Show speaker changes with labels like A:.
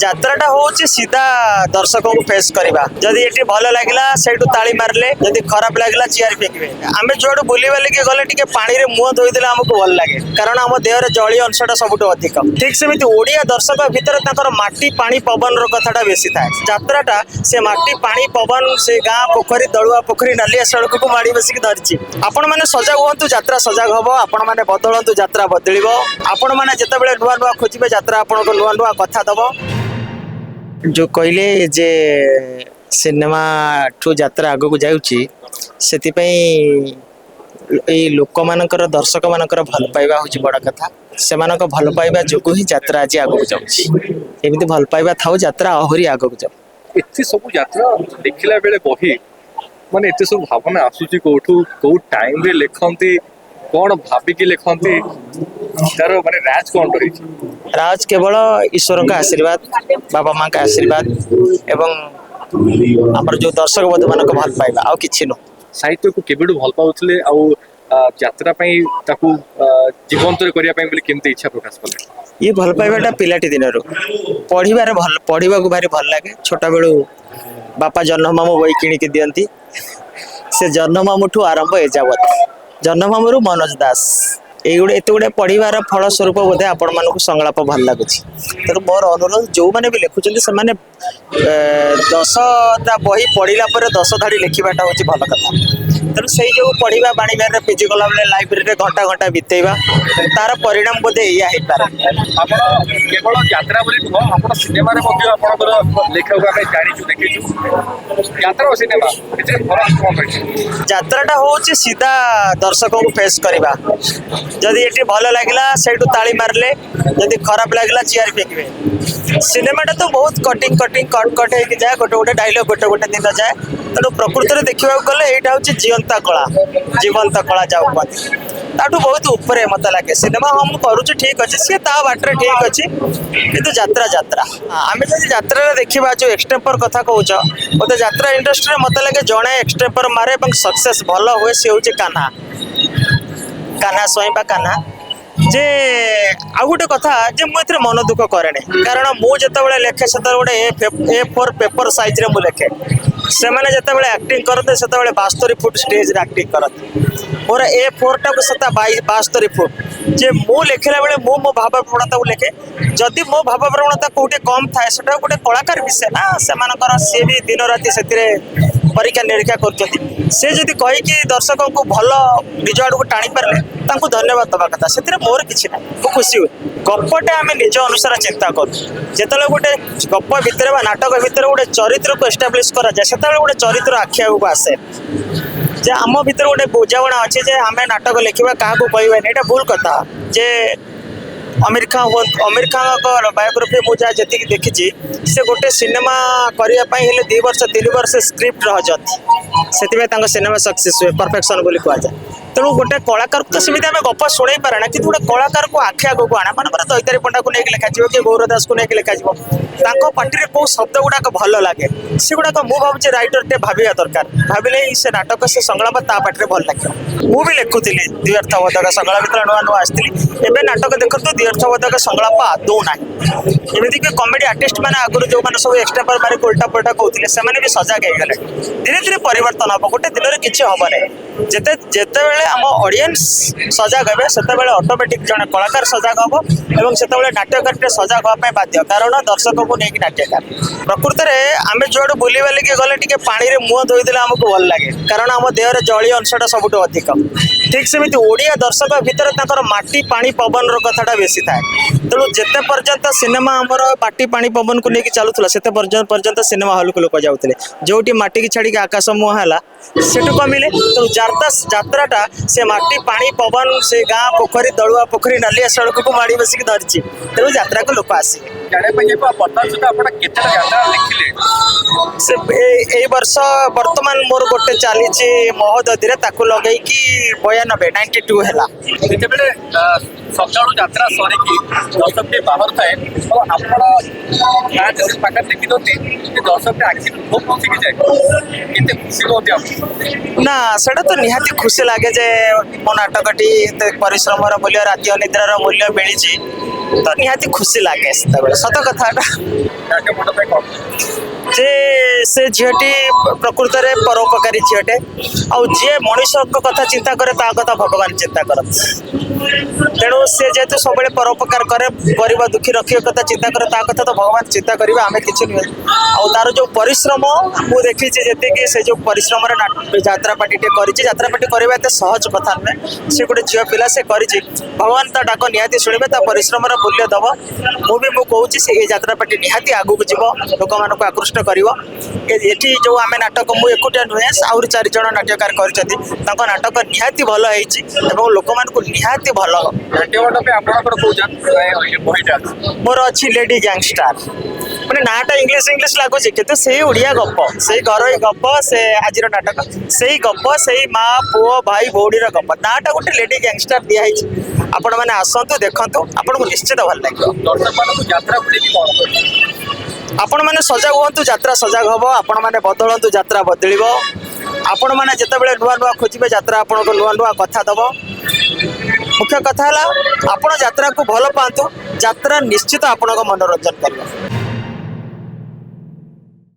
A: যাত্রাটা হচ্ছে সিধা দর্শকଙ୍କୁ ফেস କରିବା ଯଦି ଏଠି ଭଲ ଲାଗିଲା ସେଇଠୁ ତାଳି ମାରିଲେ ଯଦି ଖରାପ ଲାଗିଲା ଚିଆର ଫିକିବେ ଆମେ ଯୋଉଠୁ ବୁଲି ବାଲିକି ଗଲେ ଟିକେ ପାଣିରେ ମୁହଁ ଧୋଇଦେଲେ ଆମକୁ ଭଲ ଲାଗେ କାରଣ ଆମ ଦେହରେ ଜଳୀୟ ଅଂଶଟା ସବୁଠୁ ଅଧିକ ଠିକ ସେମିତି ଓଡ଼ିଆ ଦର୍ଶକ ଭିତରେ ତାଙ୍କର ମାଟି ପାଣି ପବନର କଥାଟା ବେଶୀ ଥାଏ ଯାତ୍ରାଟା ସେ ମାଟି ପାଣି ପବନ ସେ ଗାଁ ପୋଖରୀ ଦଳୁଆ ପୋଖରୀ ନାଲିଆ ସଡ଼କକୁ ମାଡ଼ି ବସିକି ଧରିଛି ଆପଣମାନେ ସଜାଗ ହୁଅନ୍ତୁ ଯାତ୍ରା ସଜାଗ ହବ ଆପଣମାନେ ବଦଳନ୍ତୁ ଯାତ୍ରା ବଦଳିବ ଆପଣମାନେ ଯେତେବେଳେ ନୂଆ ନୂଆ ଖୋଜିବେ ଯାତ୍ରା ଆପଣଙ୍କୁ ନୂଆ ନୂଆ କଥା ଦବ जो कहले जे सिनेमा ठू यात्रा आग को जाऊँगी से लोक मानकर दर्शक मानकर भल पाइबा हूँ बड़ कथा से भल पाइबा जो ही यात्रा आज आग को जाऊँगी भल पाइबा था यात्रा आहरी आग को जाऊ
B: एते सब यात्रा देखला बेले बही माने एते सब भावना आसुची कोठू को टाइम रे लेखंती कोन भाबिकी लेखंती तार माने राज कोन रही
A: राज केवल ईश्वर का आशीर्वाद बाबा माँ का आशीर्वाद एवं आमर जो दर्शक बंधु मान भल पाइबा आ कि
B: साहित्य को केबेडू भल पाउथले आ यात्रा पई ताकू जीवंत करिया पई बोली केमते इच्छा प्रकाश कले
A: ये भल पाइबाटा पिलाटी दिनरू पढ़िबार भल पढ़िबा को भारी भल लागे छोटा बेलू बापा जन्ममामू बही किणिकी दियंती से जन्ममामूठू आरंभ एजावत जन्ममामू मनोज दास ये एत गुड़े पढ़ार फल स्वरूप बोधे आपण मानक संलाप भल लगुच तेणु मोर अनुरोध जो मैंने भी लिखुं से 10टा बही पढ़ला 10 धाड़ी लिखाटा हूँ भल कथा तेणु से जो पढ़ा बाणीबार पीजी कला बेले लाइब्रेरी घंटा घंटा बितेवा तार परिणाम बोधे या
B: केवल यात्रा बोली नुह आप सिनेमा लेखक आम जाचु देखीचु यात्रा और सिनेमा
A: यात्राटा हूँ सीधा दर्शक को फेस करवा जदि ये भल लगे से ताली मारे जदि खराब लगे चियार फेंकबे सिनेमाटा तो बहुत कटिंग कटिंग कट कट हो जाए गोटे गोटे डायलॉग गोटे गोटे दिन जाए तेणु प्रकृत में देखा गले यहाँ हूँ जीवंत कला जीवंत कला जाऊ ताठू बहुत ऊपर मत लगे सिनेमा हम करुचे ठीक अच्छे सी बाटर ठीक अच्छे किंतु यात्रा यात्रा आम जब यात्रा देखा जो एक्सटेम्पर कथा कहूच मत यात्रा इंडस्ट्री मत लगे जड़े एक्सटेम्पर मारे सक्सेस भल हुए सी हूँ कान्हा कान्हा स्वयं कान्हा जे आ गोटे कथा जे मुझे मन दुख करे कारण मुझे लेखे से गोटे A4 पेपर साइज रे लिखे से मैंने जिते एक्टिंग करते से 72 फुट स्टेज रे एक्टिंग करते मोर A4 टाक सता 72 फुट जे मु लिखला बेले मो भाव प्रवणता को लिखे जदि मो भाव प्रवणता कौटे कम थाए से गोटे कलाकार विषय ना से सी भी दिन राति से परीक्षा निरीक्षा कर से जदि कहीकि दर्शकों को भल निज आड़ को टाणी पारे धन्यवाद दवा कथा से मोर किसी ना मु खुशी हुए गपटे आम निज अनुसार चिंता करूँ जो गोटे गप भितर नाटक भितर गोटे चरित्र को एस्टाब्लीश करा जाए से गोटे चरित्र आखि आगे आसे जे आम भितर गोटे बुझाणा अच्छे जे आम नाटक लिखा क्या कहबानी यहाँ भूल कथा जे आमिर खान बायोग्राफी मुझे जी देखी से गोटे सिनेमा करने 2 वर्ष 3 वर्ष स्क्रिप्ट रही से सिनेमा सक्सेस हुए परफेक्शन बोली कहुए तेणु गोटे कलाकार तो सेमती आम गप शुणे पारे ना कि गोटे कलाकार को आखि आगे आना मानकर दैतारी पंडा को लेकिन लिखा कि गौर दास को लेकिन लिखा पार्टी कौ शब्द गुड़ाक भल लगे से गुड़ाक मुझे राइटर टे भाविया दरकार भाविले से नाटक से संलाप ता पार्टी भल लगे मुझे लिखुली द्व्यर्थबोधक संलाप भर नुआ नुआ आसती एवं नाटक देखो द्व्यर्थबोधक संलाप आदौ ना एमती कि कमेडी आर्टिस्ट मैंने आगुरी जो मैंने सब एक्सट्रा पर मारे उल्टा पुल्टा कहते हैं भी सजग हो गले धीरे धीरे परिवर्तन हम गोटे दिन में किसी हम नहीं जिते आम ऑडियंस सजग हे से ऑटोमेटिक जड़े कलाकार सजग हम और से नाट्यकार सजग हाँपाई बाध्य कारण दर्शक को लेकिन नाट्यकार प्रकृत में आम जो बुली बालिकी गले टे पानी में मुह धोईदे आमको भल लगे कारण आम देहर जलीय अंशटा सबुठ अधिक ठीक सेमती ओडिया दर्शक भितर माटी पानी पवन कथाटा बेसी थाए तेणु जिते पर्यंत सिनेमा आमर माटी पानी पवन को लेकिन चलूला से पर्यंत सिनेमा हल को लोक जाऊे जो माटी की छाड़ी आकाश मुह है सेठू कमिले तेणु यात्राटा से माटी पानी पवन से गाँ पोखरी दलुआ पोखरी नालिया सड़क को माड़ी बसिक धरी तेणु यात्रा को लोक आसे से वर्ष बर्तमान मोर गोटे चली महोदधि लगे 92 है
B: सका यात्रा सरिकी दर्शक टे बाहर थाए तो आप देखी दर्शक आखि बहुत खुशी जाए केते खुशी होती
A: ना सेटा तो निहाती खुशी लगे जे मो नाटकटी परिश्रम मूल्य राति अनिद्रार मूल्य मिली ତ ନିହାତି ଖୁସି ଲାଗେ ସେତେବେଳେ ସତ କଥାଟା
B: ନାଟ୍ୟମଣ୍ଡପ ପାଇଁ କ'ଣ
A: ଯେ ସେ ଝିଅଟି ପ୍ରକୃତରେ ପରୋପକାରୀ ଝିଅଟେ ଆଉ ଯିଏ ମଣିଷଙ୍କ କଥା ଚିନ୍ତା କରେ ତା କଥା ଭଗବାନ ଚିନ୍ତା କରନ୍ତି ତେଣୁ ସେ ଯେହେତୁ ସବୁବେଳେ ପରୋପକାର କରେ ଗରିବ ଦୁଃଖୀ ରଖିବା କଥା ଚିନ୍ତା କରେ ତା କଥା ତ ଭଗବାନ ଚିନ୍ତା କରିବେ ଆମେ କିଛି ନୁହେଁ ଆଉ ତାର ଯୋଉ ପରିଶ୍ରମ ମୁଁ ଦେଖିଛି ଯେତିକି ସେ ଯୋଉ ପରିଶ୍ରମରେ ଯାତ୍ରାପାଟିଟେ କରିଛି ଯାତ୍ରାପାଟି କରିବା ଏତେ ସହଜ କଥା ନୁହେଁ ସେ ଗୋଟେ ଝିଅ ପିଲା ସେ କରିଛି ଭଗବାନ ତା ଡାକ ନିହାତି ଶୁଣିବେ ତା ପରିଶ୍ରମର ମୂଲ୍ୟ ଦେବ ମୁଁ କହୁଛି ସେ ଏ ଯାତ୍ରାପାଟି ନିହାତି ଆଗକୁ ଯିବ ଲୋକମାନଙ୍କୁ ଆକୃଷ୍ଟ କରିବ ଏଠି ଯୋଉ ଆମେ ନାଟକ ମୁଁ ଏକୁଟିଆ ନୁହେଁ ଆହୁରି 4 ଜଣ ନାଟ୍ୟକାର କରିଛନ୍ତି ତାଙ୍କ ନାଟକ ନିହାତି ଭଲ ହେଇଛି ଏବଂ ଲୋକମାନଙ୍କୁ ନିହାତି ଭଲ
B: ନାଟ୍ୟମଣ୍ଡପ ପାଇଁ ଆପଣଙ୍କର କୋଉ ବହିଟା ଅଛି
A: ମୋର ଅଛି ଲେଡି ଗ୍ୟାଙ୍ଗଷ୍ଟାର ମାନେ ନାଟା ଇଂଲିଶ ଲାଗୁଛି କିନ୍ତୁ ସେଇ ଓଡ଼ିଆ ଗପ ସେଇ ଘରୋଇ ଗପ ସେ ଆଜିର ନାଟକ ସେଇ ଗପ ସେଇ ମା ପୁଅ ଭାଇ ଭଉଣୀର ଗପ ନାଟା ଗୋଟେ ଲେଡି ଗ୍ୟାଙ୍ଗଷ୍ଟାର ଦିଆହେଇଛି ଆପଣମାନେ ଆସନ୍ତୁ ଦେଖନ୍ତୁ ଆପଣଙ୍କୁ ନିଶ୍ଚିତ ଭଲ ଲାଗିବ
B: ଦର୍ଶକମାନଙ୍କୁ ଯାତ୍ରା ବୁଲିକି କ'ଣ କରିବେ
A: ଆପଣମାନେ ସଜାଗ ହୁଅନ୍ତୁ ଯାତ୍ରା ସଜାଗ ହବ ଆପଣମାନେ ବଦଳନ୍ତୁ ଯାତ୍ରା ବଦଳିବ ଆପଣମାନେ ଯେତେବେଳେ ନୂଆ ନୂଆ ଖୋଜିବେ ଯାତ୍ରା ଆପଣଙ୍କୁ ନୂଆ ନୂଆ କଥା ଦେବ ମୁଖ୍ୟ କଥା ହେଲା ଆପଣ ଯାତ୍ରାକୁ ଭଲ ପାଆନ୍ତୁ ଯାତ୍ରା ନିଶ୍ଚିତ ଆପଣଙ୍କ ମନୋରଞ୍ଜନ କରିବ